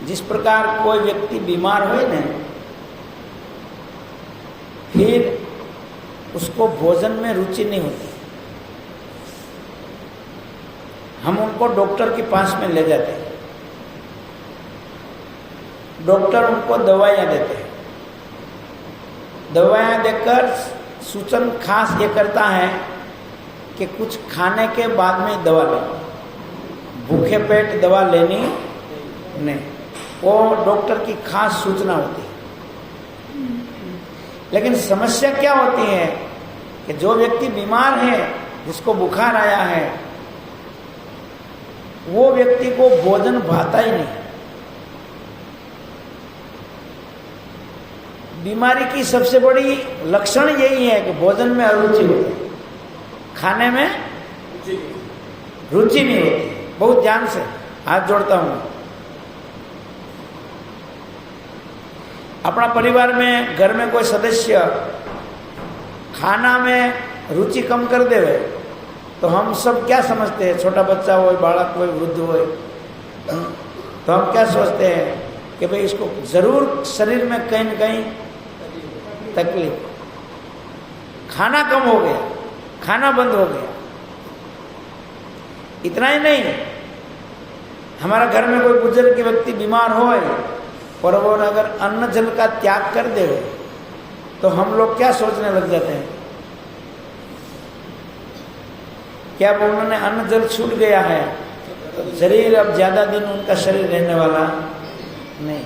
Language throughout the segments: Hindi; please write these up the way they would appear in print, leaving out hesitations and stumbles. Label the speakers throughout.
Speaker 1: जिस प्रकार कोई व्यक्ति बीमार हो ना, फिर उसको भोजन में रुचि नहीं होती, हम उनको डॉक्टर के पास में ले जाते हैं, डॉक्टर उनको दवाइयाँ देते हैं, दवाइयाँ देकर सूचन खास ये करता है कि कुछ खाने के बाद में दवा लें, भूखे पेट दवा लेनी नहीं, वो डॉक्टर की खास सूचना होती है। लेकिन समस्या क्या होती है कि जो व्यक्ति बीमार है, जिसको बुखार आया है, वो व्यक्ति को भोजन भाता ही नहीं। बीमारी की सबसे बड़ी लक्षण यही है कि भोजन में अरुचि होती है, खाने में रुचि नहीं होती। बहुत ध्यान से हाथ जोड़ता हूं। अपना परिवार में, घर में कोई सदस्य खाना में रुचि कम कर देवे तो हम सब क्या समझते हैं, छोटा बच्चा हो, बालक हो, वृद्ध हो, तो हम क्या सोचते हैं कि भाई इसको जरूर शरीर में कहीं न कहीं तकलीफ, खाना कम हो गया, खाना बंद हो गया। इतना ही नहीं, हमारा घर में कोई बुजुर्ग व्यक्ति बीमार हो और वो अगर अन्न जल का त्याग कर दे तो हम लोग क्या सोचने लग जाते हैं, क्या वो उन्होंने अन्न जल छूट गया है तो शरीर अब ज्यादा दिन उनका शरीर रहने वाला नहीं।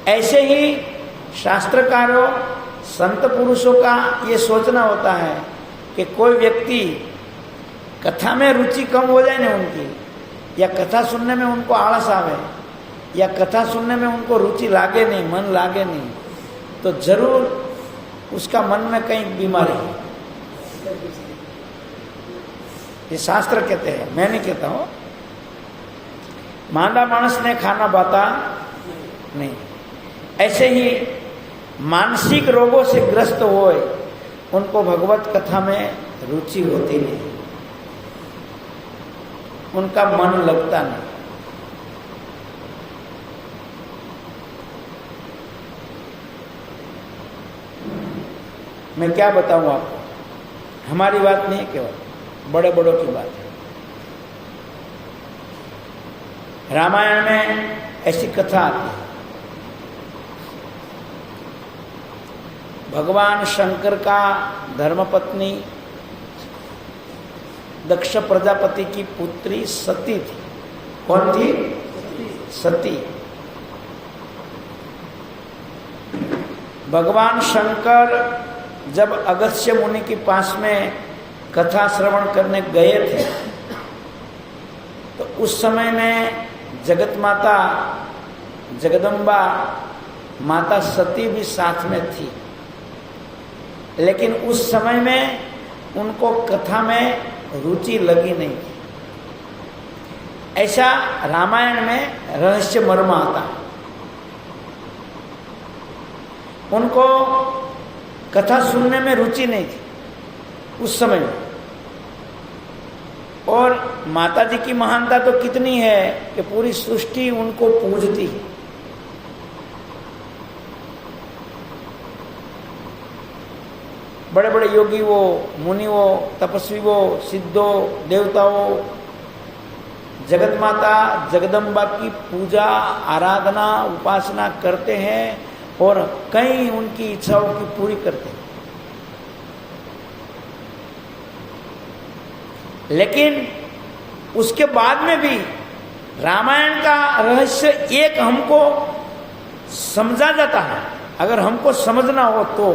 Speaker 1: ऐसे ही शास्त्रकारों, संत पुरुषों का ये सोचना होता है कि कोई व्यक्ति कथा में रुचि कम हो जाए ना उनकी, या कथा सुनने में उनको आलस आवे, या कथा सुनने में उनको रुचि लागे नहीं, मन लागे नहीं, तो जरूर उसका मन में कहीं बीमारी है। ये शास्त्र कहते हैं, मैं नहीं कहता हूं। मांदा मानस ने खाना बाता नहीं। ऐसे ही मानसिक रोगों से ग्रस्त होए उनको भगवत कथा में रुचि होती नहीं, उनका मन लगता नहीं। मैं क्या बताऊं आपको, हमारी बात नहीं है, केवल बड़े बड़ों की बात है। रामायण में ऐसी कथा आती है, भगवान शंकर का धर्मपत्नी दक्ष प्रजापति की पुत्री सती थी। कौन थी? सती। भगवान शंकर जब अगस्त्य मुनि के पास में कथा श्रवण करने गए थे तो उस समय में जगत माता जगदम्बा माता सती भी साथ में थी, लेकिन उस समय में उनको कथा में रुचि लगी नहीं थी। ऐसा रामायण में रहस्य मर्म आता है। उनको कथा सुनने में रुचि नहीं थी उस समय में। और माता जी की महानता तो कितनी है कि पूरी सृष्टि उनको पूजती है। बड़े बड़े योगी वो, मुनि वो, तपस्वी वो, सिद्धो, देवताओं जगत माता जगदम्बा की पूजा, आराधना, उपासना करते हैं और कई उनकी इच्छाओं की पूरी करते हैं। लेकिन उसके बाद में भी रामायण का रहस्य एक हमको समझा जाता है। अगर हमको समझना हो तो,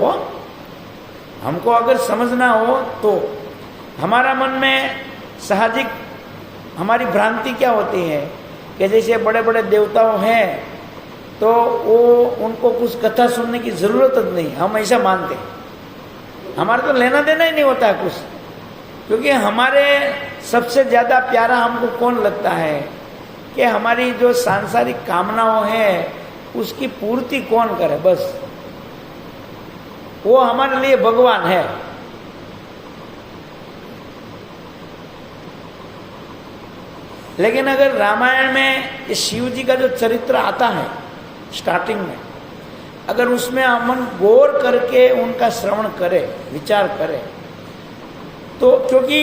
Speaker 1: हमको अगर समझना हो तो हमारा मन में साहजिक हमारी भ्रांति क्या होती है कि जैसे बड़े बड़े देवताओं हैं तो वो उनको कुछ कथा सुनने की जरूरत नहीं, हम ऐसा मानते हैं। हमारा तो लेना देना ही नहीं होता है कुछ, क्योंकि हमारे सबसे ज्यादा प्यारा हमको कौन लगता है कि हमारी जो सांसारिक कामनाओं हैं उसकी पूर्ति कौन करे, बस वो हमारे लिए भगवान है। लेकिन अगर रामायण में ये शिव जी का जो चरित्र आता है स्टार्टिंग में, अगर उसमें हम गौर करके उनका श्रवण करें, विचार करें, तो क्योंकि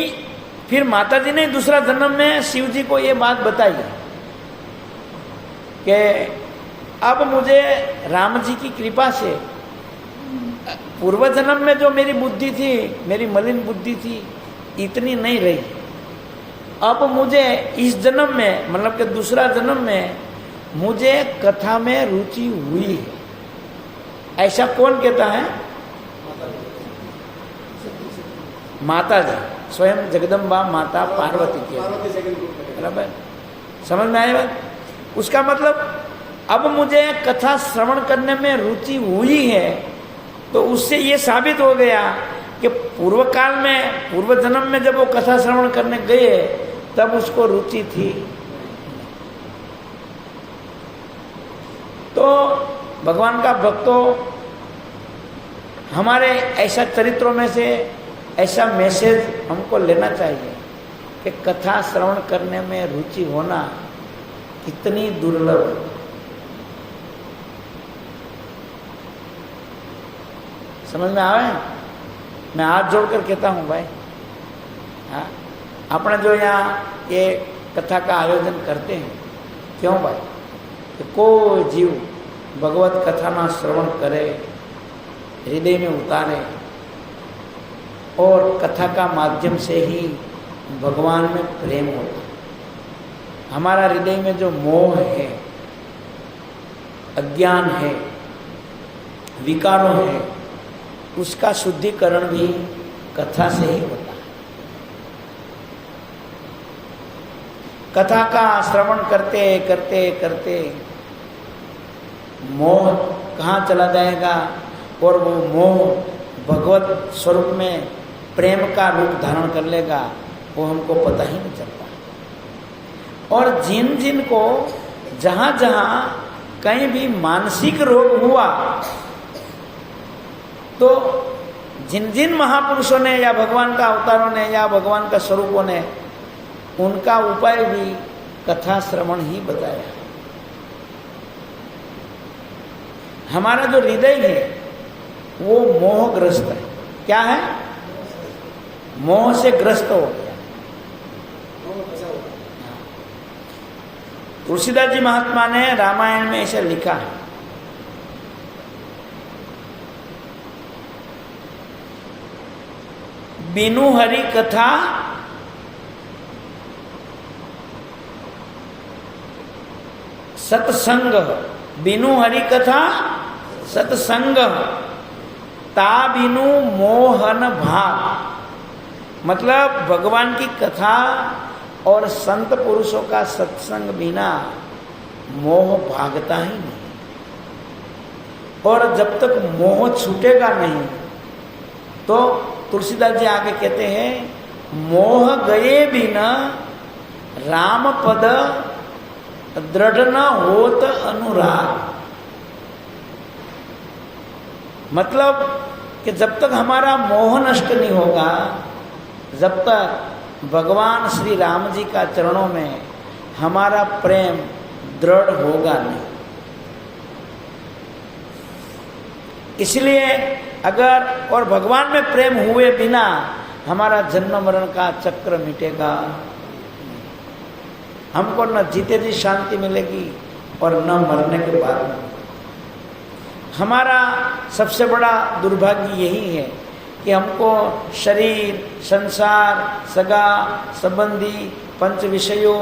Speaker 1: फिर माता जी ने दूसरा जन्म में शिव जी को ये बात बताई कि अब मुझे राम जी की कृपा से पूर्व जन्म में जो मेरी बुद्धि थी, मेरी मलिन बुद्धि थी, इतनी नहीं रही। अब मुझे इस जन्म में, मतलब कि दूसरा जन्म में, मुझे कथा में रुचि हुई है। ऐसा कौन कहता है? माता जी, स्वयं जगदम्बा माता पार्वती के, बराबर समझ में आया बात? उसका मतलब अब मुझे कथा श्रवण करने में रुचि हुई है, तो उससे ये साबित हो गया कि पूर्व काल में, पूर्व जन्म में जब वो कथा श्रवण करने गए तब उसको रुचि थी। तो भगवान का भक्तों, हमारे ऐसा चरित्रों में से ऐसा मैसेज हमको लेना चाहिए कि कथा श्रवण करने में रुचि होना कितनी दुर्लभ है। समझ में आवे? मैं हाथ जोड़कर कहता हूँ भाई, हाँ, अपने जो यहाँ ये कथा का आयोजन करते हैं, क्यों भाई? कि कोई जीव भगवत कथा ना श्रवण करे, हृदय में उतारे और कथा का माध्यम से ही भगवान में प्रेम होता है। हमारा हृदय में जो मोह है, अज्ञान है, विकारों है, उसका शुद्धिकरण भी कथा से ही होता है। कथा का श्रवण करते करते करते मोह कहाँ चला जाएगा और वो मोह भगवत स्वरूप में प्रेम का रूप धारण कर लेगा, वो हमको पता ही नहीं चलता। और जिन जिन को जहाँ जहाँ कहीं भी मानसिक रोग हुआ, तो जिन जिन महापुरुषों ने या भगवान का अवतारों ने या भगवान का स्वरूपों ने उनका उपाय भी कथा श्रवण ही बताया। हमारा जो हृदय है वो मोहग्रस्त है। क्या है? मोह से ग्रस्त हो गया। तुलसीदास जी महात्मा ने रामायण में ऐसा लिखा है, बिनु हरि कथा सत्संग, बिनु हरि कथा सत्संग, ता बिनु मोहन भाग। मतलब भगवान की कथा और संत पुरुषों का सत्संग बिना मोह भागता ही नहीं। और जब तक मोह छूटेगा नहीं, तो तुलसीदास जी आगे कहते हैं, मोह गए बिना राम पद दृढ़ न होत अनुराग। मतलब कि जब तक हमारा मोह नष्ट नहीं होगा, जब तक भगवान श्री राम जी का चरणों में हमारा प्रेम दृढ़ होगा नहीं। इसलिए अगर और भगवान में प्रेम हुए बिना हमारा जन्म मरण का चक्र मिटेगा। हमको न जीते जी शांति मिलेगी और न मरने के बाद। हमारा सबसे बड़ा दुर्भाग्य यही है कि हमको शरीर, संसार, सगा संबंधी, पंच विषयों,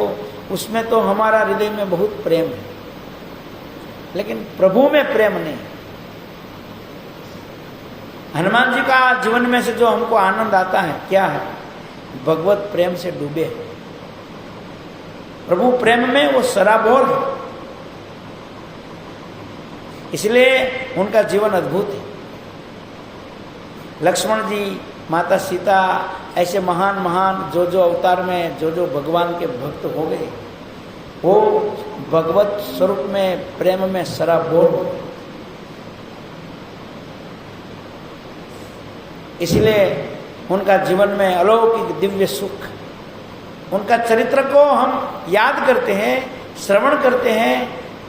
Speaker 1: उसमें तो हमारा हृदय में बहुत प्रेम है, लेकिन प्रभु में प्रेम नहीं। हनुमान जी का जीवन में से जो हमको आनंद आता है क्या है? भगवत प्रेम से डूबे हैं। प्रभु प्रेम में वो सराबोर है, इसलिए उनका जीवन अद्भुत है। लक्ष्मण जी, माता सीता, ऐसे महान महान जो जो अवतार में जो जो भगवान के भक्त हो गए, वो भगवत स्वरूप में प्रेम में सराबोर हो गए। इसलिए उनका जीवन में अलौकिक दिव्य सुख उनका चरित्र को हम याद करते हैं, श्रवण करते हैं,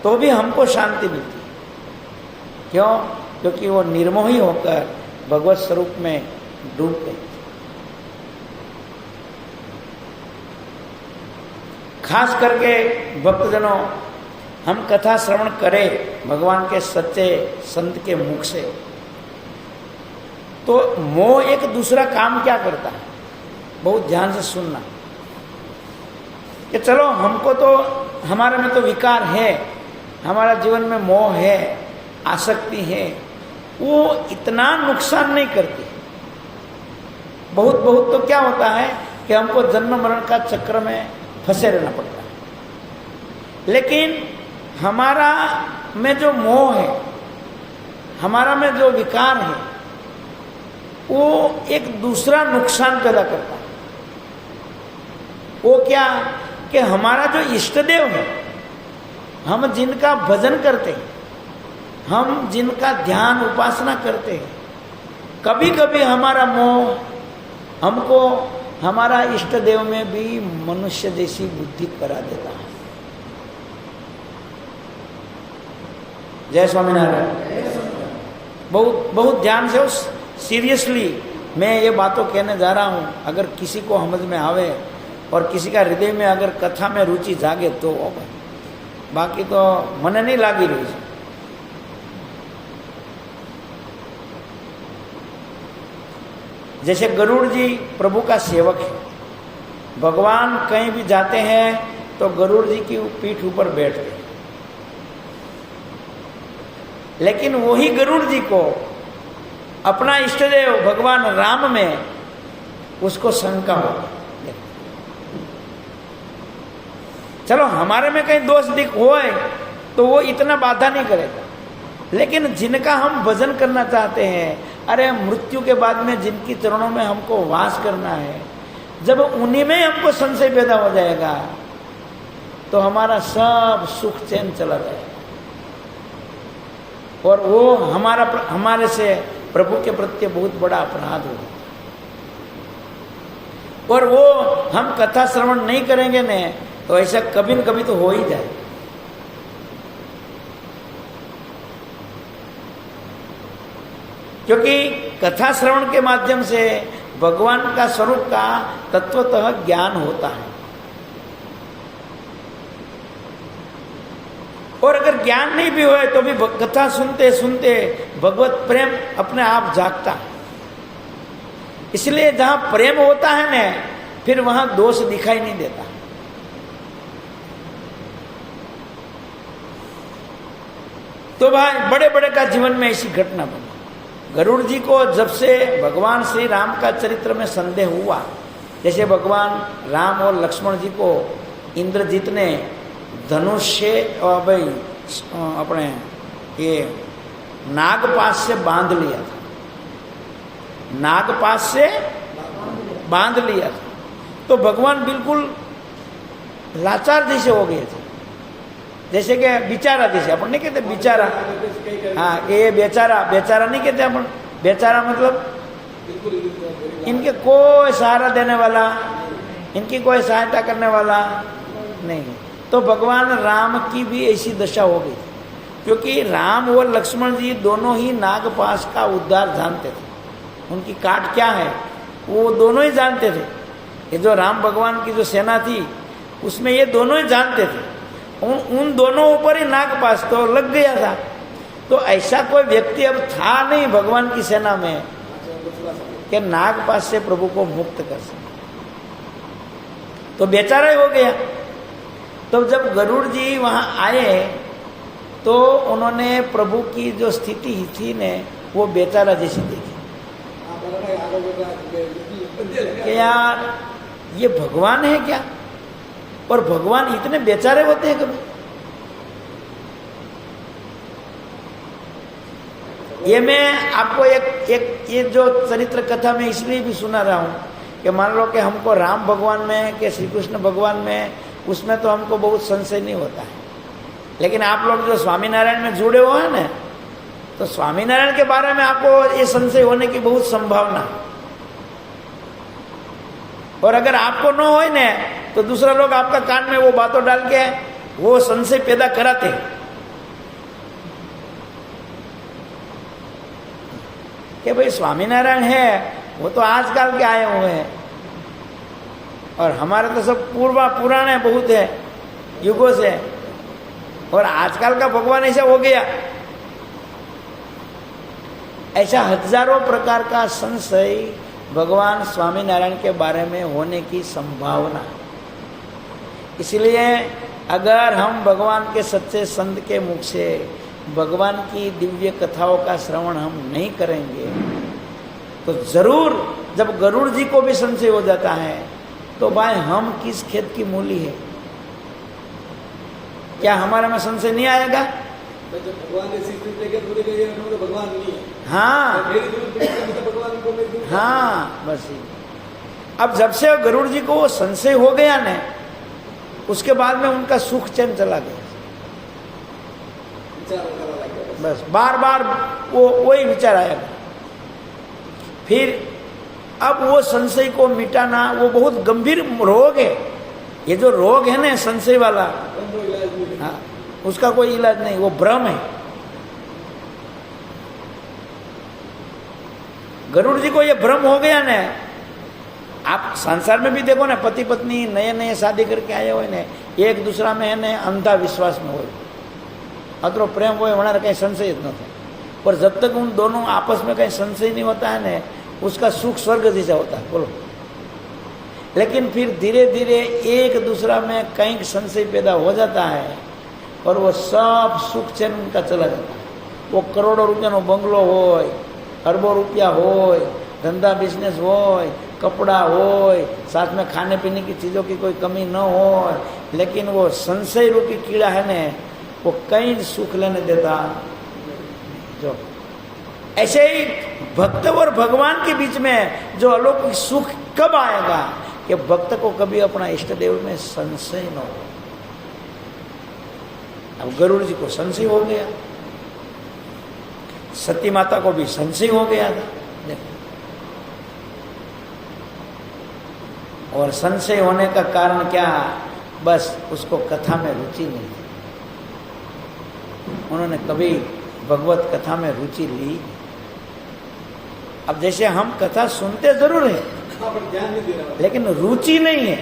Speaker 1: तो भी हमको शांति मिलती है। क्यों? क्योंकि वो निर्मोही होकर भगवत स्वरूप में डूब गए। खास करके भक्तजनों, हम कथा श्रवण करें भगवान के सच्चे संत के मुख से, तो मोह एक दूसरा काम क्या करता है, बहुत ध्यान से सुनना। कि चलो हमको तो, हमारे में तो विकार है, हमारा जीवन में मोह है, आसक्ति है, वो इतना नुकसान नहीं करती। बहुत बहुत तो क्या होता है कि हमको जन्म मरण का चक्र में फंसे रहना पड़ता है। लेकिन हमारा में जो मोह है, हमारा में जो विकार है, वो एक दूसरा नुकसान पैदा करता है। वो क्या? कि हमारा जो इष्ट देव है, हम जिनका भजन करते हैं, हम जिनका ध्यान उपासना करते हैं, कभी कभी हमारा मोह हमको हमारा इष्ट देव में भी मनुष्य जैसी बुद्धि करा देता है। जय स्वामीनारायण। बहुत बहुत ध्यान से, उस सीरियसली मैं ये बातों कहने जा रहा हूँ। अगर किसी को समझ में आवे और किसी का हृदय में अगर कथा में रुचि जागे तो, बाकी तो मन नहीं लागी रही है। जैसे गरुड़ जी प्रभु का सेवक है, भगवान कहीं भी जाते हैं तो गरुड़ जी की पीठ ऊपर बैठते हैं। लेकिन वही गरुड़ जी को अपना इष्ट देव भगवान राम में उसको शंका हो। चलो हमारे में कहीं दोष दिख होए तो वो इतना बाधा नहीं करेगा, लेकिन जिनका हम भजन करना चाहते हैं, अरे मृत्यु के बाद में जिनकी चरणों में हमको वास करना है, जब उन्हीं में हमको संशय पैदा हो जाएगा तो हमारा सब सुख चैन चला जाएगा और वो हमारे से प्रभु के प्रति बहुत बड़ा अपराध होगा। और वो हम कथा श्रवण नहीं करेंगे न, तो ऐसा कभी न कभी तो हो ही जाए। क्योंकि कथा श्रवण के माध्यम से भगवान का स्वरूप का तत्वतः ज्ञान होता है। और अगर ज्ञान नहीं भी हुए तो भी कथा सुनते सुनते भगवत प्रेम अपने आप जागता है। इसलिए जहां प्रेम होता है न, फिर वहां दोष दिखाई नहीं देता। तो भाई बड़े बड़े का जीवन में ऐसी घटना बनी। गरुड़ जी को जब से भगवान श्री राम का चरित्र में संदेह हुआ, जैसे भगवान राम और लक्ष्मण जी को इंद्रजीत ने धनुष से और भाई अपने ये नागपाश से बांध लिया था, नागपाश से बांध लिया था, तो भगवान बिल्कुल लाचार जैसे हो गए थे। जैसे कि बेचारा, जैसे अपन नहीं कहते बेचारा, हाँ ये बेचारा, बेचारा नहीं कहते अपन, बेचारा मतलब इनके कोई सहारा देने वाला, इनकी कोई सहायता करने वाला नहीं। तो भगवान राम की भी ऐसी दशा हो गई, क्योंकि राम और लक्ष्मण जी दोनों ही नागपाश का उद्धार जानते थे। उनकी काट क्या है वो दोनों ही जानते थे। ये जो राम भगवान की जो सेना थी उसमें ये दोनों ही जानते थे। उन दोनों ऊपर ही नागपाश तो लग गया था। तो ऐसा कोई व्यक्ति अब था नहीं भगवान की सेना में कि नागपाश से प्रभु को मुक्त कर सके, तो बेचारा ही हो गया। तो जब गरुड़ जी वहां आए तो उन्होंने प्रभु की जो स्थिति थी ने वो बेचारा जैसी देखी कि यार ये भगवान है क्या, और भगवान इतने बेचारे होते हैं कभी। ये मैं आपको एक ये जो चरित्र कथा में इसलिए भी सुना रहा हूँ कि मान लो कि हमको राम भगवान में कि श्री कृष्ण भगवान में, उसमें तो हमको बहुत संशय नहीं होता है। लेकिन आप लोग जो स्वामीनारायण में जुड़े हुए हैं ना, तो स्वामीनारायण के बारे में आपको ये संशय होने की बहुत संभावना। और अगर आपको न हो न तो दूसरा लोग आपका कान में वो बातों डाल के वो संशय पैदा कराते कि भाई स्वामीनारायण है वो तो आजकल के आए हुए हैं और हमारे तो सब पुराने बहुत है युगों से, और आजकल का भगवान ऐसा हो गया। ऐसा हजारों प्रकार का संशय भगवान स्वामीनारायण के बारे में होने की संभावना। इसलिए अगर हम भगवान के सच्चे संत के मुख से भगवान की दिव्य कथाओं का श्रवण हम नहीं करेंगे तो जरूर जब गरुड़ जी को भी संशय हो जाता है तो भाई हम किस खेत की मूली है, क्या हमारे में संशय नहीं आएगा?
Speaker 2: जब भगवान ने तो भगवान नहीं है।
Speaker 1: हाँ
Speaker 2: भगवान को
Speaker 1: हाँ बस अब जब से गरुड़ जी को वो संशय हो गया ना, उसके बाद में उनका सुख चैन चला गया। बस बार बार वो वही विचार आएगा। फिर अब वो संशय को मिटाना वो बहुत गंभीर रोग है। ये जो रोग है ना संशय वाला, हाँ, उसका कोई इलाज नहीं, वो भ्रम है। गरुड़ जी को ये भ्रम हो गया ना। आप संसार में भी देखो ना, पति पत्नी नए नए शादी करके आए हुए ने, एक दूसरा में है ने अंधा विश्वास में हो, अतरो प्रेम हो वहाँ कहीं संशय न था। पर जब तक उन दोनों आपस में कहीं संशय नहीं होता है ना, उसका सुख स्वर्ग जैसा होता है। बोलो, लेकिन फिर धीरे धीरे एक दूसरा में कहीं संशय पैदा हो जाता है और वो सब सुख चैन उनका चला जाता है। वो करोड़ों रुपया बंगलो हो, अरबों रुपया हो, धंधा बिजनेस हो, कपड़ा हो, साथ में खाने पीने की चीज़ों की कोई कमी न हो, लेकिन वो संशय रूपी कीड़ा है ने वो कहीं सुख लेने देता। जो ऐसे ही भक्त और भगवान के बीच में जो अलौकिक सुख कब आएगा कि भक्त को कभी अपना इष्ट देव में संशय न हो। अब गरुड़ जी को संशय हो गया, सती माता को भी संशय हो गया था। और संशय होने का कारण क्या? बस उसको कथा में रुचि नहीं थी। उन्होंने कभी भगवत कथा में रुचि ली। अब जैसे हम कथा सुनते जरूर है लेकिन रुचि नहीं है।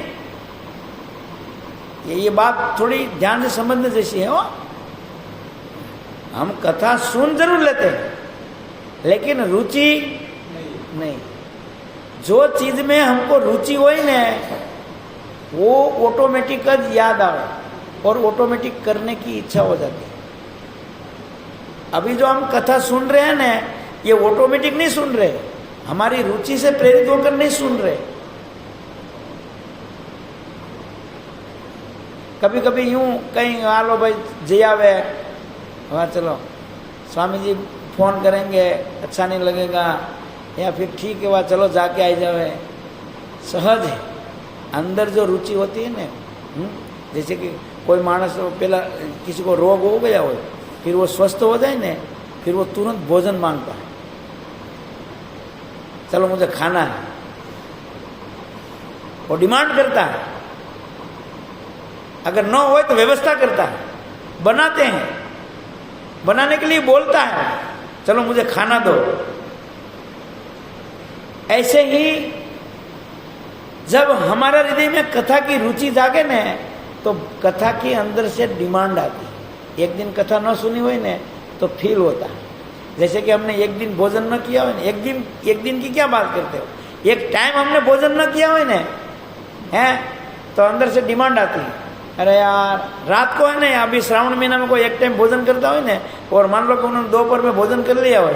Speaker 1: ये बात थोड़ी ध्यान से समझने जैसी है। वो हम कथा सुन जरूर लेते हैं लेकिन रुचि नहीं। जो चीज में हमको रुचि हो ना वो ऑटोमेटिक याद आवे और ऑटोमेटिक करने की इच्छा हो जाती है। अभी जो हम कथा सुन रहे हैं ना, ये ऑटोमेटिक नहीं सुन रहे, हमारी रुचि से प्रेरित होकर नहीं सुन रहे। कभी कभी यूं कहीं आ लो भाई जया वे वहाँ चलो स्वामी जी फोन करेंगे, अच्छा नहीं लगेगा, या फिर ठीक है वहाँ चलो जाके आई जावे। सहज है अंदर जो रुचि होती है ना, जैसे कि कोई मानस पहला किसी को रोग हो गया हो, फिर वो स्वस्थ हो जाए ना, फिर वो तुरंत भोजन मांगता है, चलो मुझे खाना है, वो डिमांड करता है। अगर न हो तो व्यवस्था करता है, बनाते हैं, बनाने के लिए बोलता है चलो मुझे खाना दो। ऐसे ही जब हमारा हृदय में कथा की रुचि जागे न तो कथा की अंदर से डिमांड आती है। एक दिन कथा न सुनी हुई न तो फील होता है। जैसे कि हमने एक दिन भोजन न किया हो, एक दिन की क्या बात करते हो, एक टाइम हमने भोजन न किया हो न है तो अंदर से डिमांड आती है, अरे यार रात को है ना, अभी श्रावण महीना में कोई एक टाइम भोजन करता हो ना, और मान लो कि उन्होंने दोपहर में भोजन कर लिया हो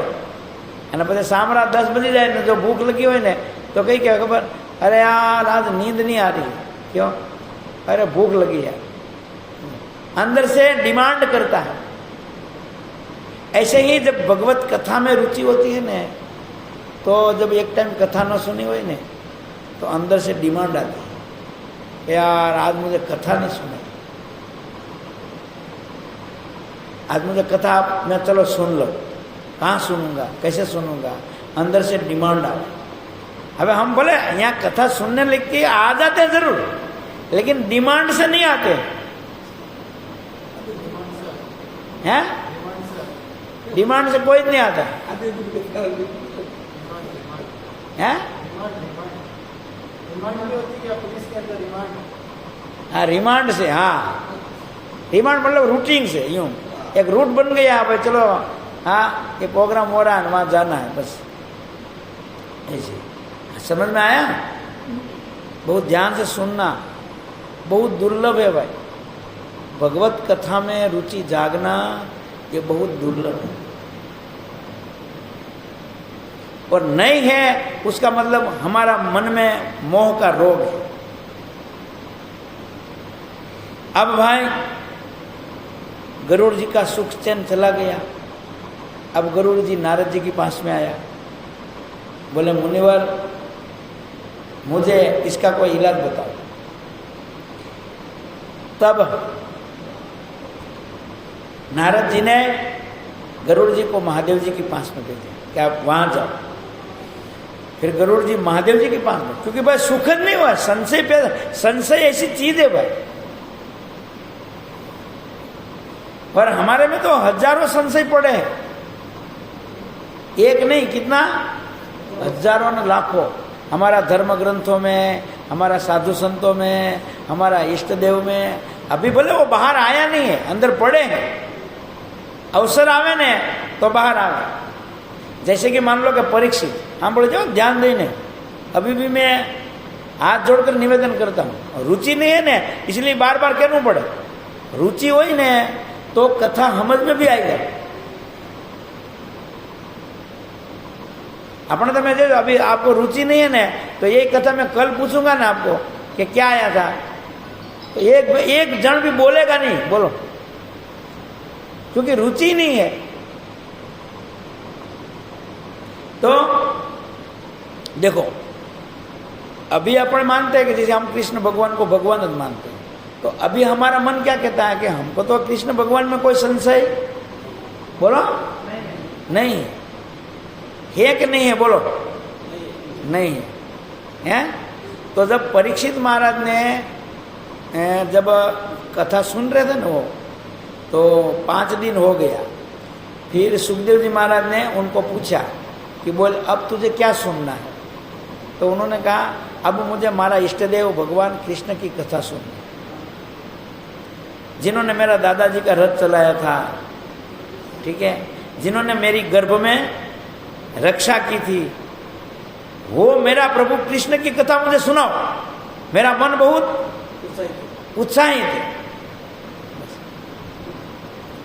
Speaker 1: અને પછી સામરા 10 बजे जाए ने जो भूख लगी हो ने तो कहीं क्या खबर, अरे यार आज नींद नहीं आ रही, क्यों? अरे भूख लगी है। अंदर से डिमांड करता है। ऐसे ही जब भगवत कथा में रुचि होती है ना, तो जब एक टाइम कथा न सुनी हुई ने तो अंदर से डिमांड आती है, यार आज मुझे कथा नहीं सुनी, आज मुझे कथा मैं चलो सुन लो। कहाँ सुनूंगा, कैसे सुनूंगा? अंदर से डिमांड आवे। अब हम बोले यहाँ कथा सुनने लिख के आ जाते हैं जरूर, लेकिन डिमांड से नहीं आते हैं, डिमांड से कोई नहीं आता
Speaker 2: आते भी कथा
Speaker 1: है। हाँ रिमांड से, हाँ रिमांड मतलब रूटिंग से, यूं एक रूट बन गया भाई, चलो हाँ ये प्रोग्राम हो रहा है वहाँ जाना है, बस ऐसे। समझ में आया? बहुत ध्यान से सुनना, बहुत दुर्लभ है भाई। भगवत कथा में रुचि जागना ये बहुत दुर्लभ है, और नहीं है उसका मतलब हमारा मन में मोह का रोग है। अब भाई गरुड़ जी का सुख चैन चला गया। अब गरुड़ जी नारद जी के पास में आया, बोले मुनिवर मुझे इसका कोई इलाज बताओ। तब नारद जी ने गरुड़ जी को महादेव जी के पास में भेजा कि आप वहां जाओ। फिर गरुड़ जी महादेव जी के पास में, क्योंकि भाई सुखद नहीं हुआ, संशय पैदा, संशय ऐसी चीज है भाई। पर हमारे में तो हजारों संशय पड़े हैं, एक नहीं कितना, हजारों न लाखों। हमारा धर्म ग्रंथों में, हमारा साधु संतों में, हमारा इष्ट देव में, अभी भले वो बाहर आया नहीं है, अंदर पड़े हैं। अवसर आवे ने तो बाहर आवे। जैसे कि मान लो कि परीक्षित, हम बोले जाओ ध्यान देने, अभी भी मैं हाथ जोड़कर निवेदन करता हूँ, रुचि नहीं है ने इसलिए बार बार कहना पड़े। रुचि हो ने तो कथा समझ में भी आएगा। अपने तो मैं अभी आपको रुचि नहीं है ना, तो ये कथा मैं कल पूछूंगा ना आपको कि क्या आया था, तो एक जन भी बोलेगा नहीं, बोलो, क्योंकि रुचि नहीं है। तो देखो अभी अपन मानते हैं कि जैसे हम कृष्ण भगवान को भगवान ज मानते हैं, तो अभी हमारा मन क्या कहता है कि हमको तो कृष्ण भगवान में कोई संशय, बोलो नहीं है कि नहीं है, बोलो नहीं है। तो जब परीक्षित महाराज ने जब कथा सुन रहे थे ना वो, तो 5 दिन हो गया। फिर सुखदेव जी महाराज ने उनको पूछा कि बोल अब तुझे क्या सुनना है। तो उन्होंने कहा अब मुझे हमारा इष्ट देव भगवान कृष्ण की कथा सुननी, जिन्होंने मेरा दादाजी का रथ चलाया था, ठीक है, जिन्होंने मेरी गर्भ में रक्षा की थी, वो मेरा प्रभु कृष्ण की कथा मुझे सुनाओ। मेरा मन बहुत उत्साहित है।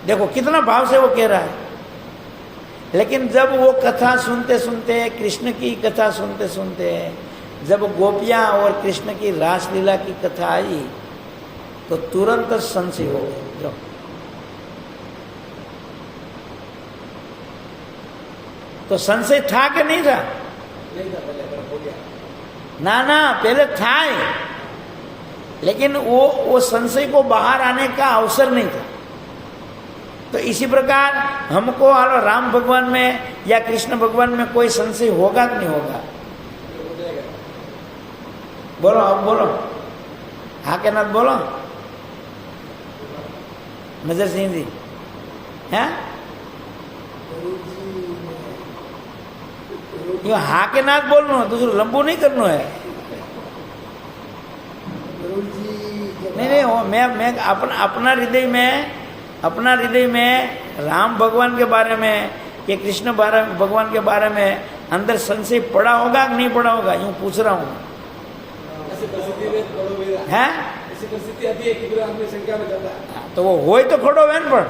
Speaker 1: देखो कितना भाव से वो कह रहा है। लेकिन जब वो कथा सुनते सुनते, कृष्ण की कथा सुनते सुनते, जब गोपियां और कृष्ण की रासलीला की कथा आई, तो तुरंत संशय हो गया। तो संशय था कि नहीं था?
Speaker 2: नहीं था पहले, हो गया
Speaker 1: ना पहले था ही, लेकिन वो संशय को बाहर आने का अवसर नहीं था। तो इसी प्रकार हमको राम भगवान में या कृष्ण भगवान में कोई संशय होगा कि नहीं होगा? बोलो अब बोलो, हाँ के नाथ बोलो, नजर सिंह जी हैं? यो हाँ के नाथ बोलना, दूसरा लंबू नहीं करना है। नहीं मैं अपना हृदय में राम भगवान के बारे में कि कृष्ण भगवान के बारे में अंदर संशय पड़ा होगा कि नहीं पड़ा होगा, यूं पूछ रहा हूँ।
Speaker 2: ऐसी परिस्थिति में
Speaker 1: है,
Speaker 2: ऐसी परिस्थिति आती है कि पूरा आदमी संख्या में जाता है।
Speaker 1: तो वो होए तो खड़ो है ना, पर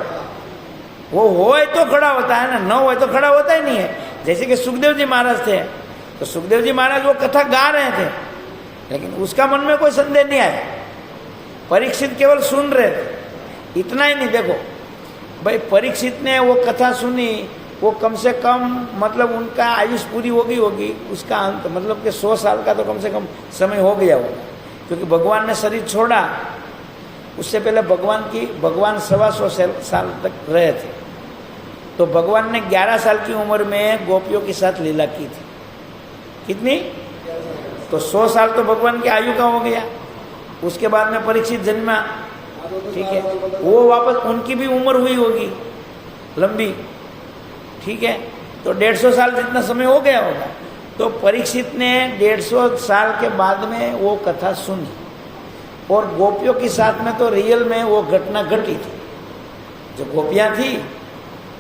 Speaker 1: वो होए तो खड़ा होता है ना, न होए तो खड़ा होता ही नहीं है। जैसे कि सुखदेव जी महाराज थे, तो सुखदेव जी महाराज वो कथा गा रहे थे, लेकिन उसका मन में कोई संदेह नहीं आया। परीक्षित केवल सुन रहे थे, इतना ही नहीं। देखो भाई परीक्षित ने वो कथा सुनी, वो कम से कम मतलब उनका आयुष पूरी होगी, उसका अंत मतलब कि 100 साल का तो कम से कम समय हो गया होगा, क्योंकि भगवान ने शरीर छोड़ा, उससे पहले भगवान 125 साल तक रहे थे। तो भगवान ने 11 साल की उम्र में गोपियों के साथ लीला की थी। कितनी? तो 100 साल तो भगवान की आयु का हो गया। उसके बाद में परीक्षित जन्मा,
Speaker 2: हाँ, तो
Speaker 1: ठीक
Speaker 2: साल
Speaker 1: है,
Speaker 2: बाद बदल-
Speaker 1: वो वापस उनकी भी उम्र हुई होगी लंबी, ठीक है, तो 150 साल जितना समय हो गया होगा। तो परीक्षित ने 150 साल के बाद में वो कथा सुनी, और गोपियों के साथ में तो रियल में वो घटना घटी थी, जो गोपियां थी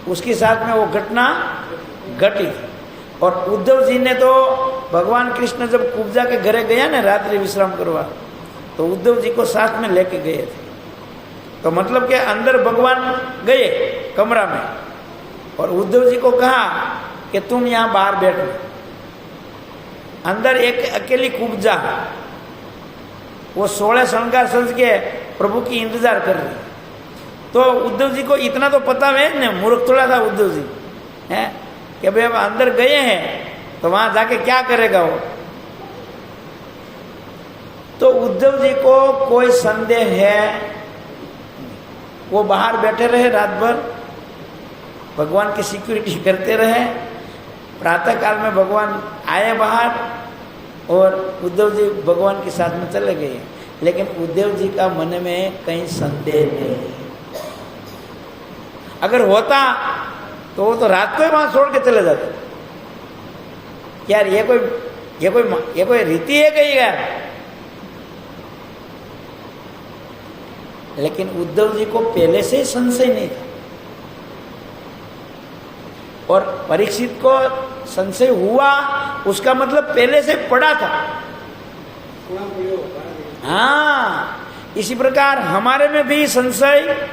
Speaker 1: उसके साथ में वो घटना घटी थी। और उद्धव जी ने तो भगवान कृष्ण जब कुब्जा के घरे गया ना रात्रि विश्राम करवा, तो उद्धव जी को साथ में लेके गए थे। तो मतलब कि अंदर भगवान गए कमरा में, और उद्धव जी को कहा कि तुम यहाँ बाहर बैठो। अंदर एक अकेली कुब्जा, वो 16 श्रृंगार सज के प्रभु की इंतजार कर रही। तो उद्धव जी को इतना तो पता है ना, मूर्ख थोड़ा था उद्धव जी है कि भाई अब अंदर गए हैं तो वहां जाके क्या करेगा वो। तो उद्धव जी को कोई संदेह है, वो बाहर बैठे रहे रात भर, भगवान की सिक्योरिटी करते रहे। प्रातः काल में भगवान आए बाहर, और उद्धव जी भगवान के साथ में चले गए। लेकिन उद्धव जी का मन में कहीं संदेह नहीं। अगर होता तो वो तो रात को ही वहां छोड़ के चले जाते। यार ये कोई रीति है कहीं यार। लेकिन उद्धव जी को पहले से ही संशय नहीं था, और परीक्षित को संशय हुआ, उसका मतलब पहले से पड़ा था।
Speaker 2: पुराण पढ़ियो, पुराण पढ़ियो।
Speaker 1: हाँ, इसी प्रकार हमारे में भी संशय